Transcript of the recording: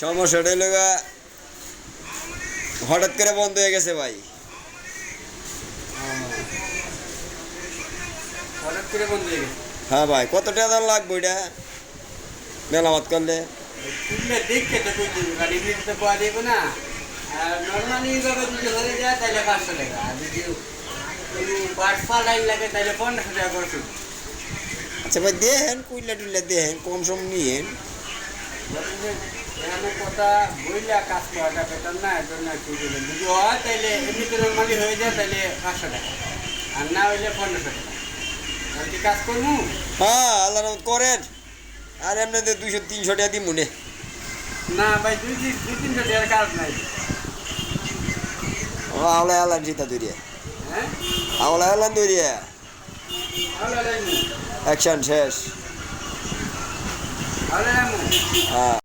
সমস্যাটা হলো হঠাৎ করে বন্ধ হয়ে গেছে ভাই। হঠাৎ করে বন্ধ হয়ে গেছে। হ্যাঁ ভাই, কত টাকা লাগবে এটা মেরামত করলে? তুললে দেখতে তো তুই দিবি, গাড়ি তো পাওয়া যাবে না। আর নর্মালি এইভাবে যদি হয়ে যায় তাহলে 500 টাকা, আর যদি বাটফা লাইন লাগে তাহলে 1500 টাকা করে শুধু। আচ্ছা ভাই, দেখেন কুইলা টুইলা দেখেন, কম সম নিয়েন। এমন কথা বইলা কাজ করাটা বেতন না, এর জন্য একটু দিলেন। যদি হয় তাহলে এমনিতে নর্মালি হয়ে যায় তাহলে 500 টাকা, আর না হইলে 1500 টাকা। আর কি কাজ করবো? হ্যাঁ, আল্লাহ রহমত করেন। আর এমনিতে 200-300 টাকা দিই মনে। না ভাই, 2-300 টাকার কাজ নাই। আওলা আল্লাহ জিতা দৌড়িয়ে, হ্যাঁ, আওলা আল্লাহ দৌড়িয়ে ভালো লাগেনি, অ্যাকশন শেষ। ভালো লাগেনি। হ্যাঁ।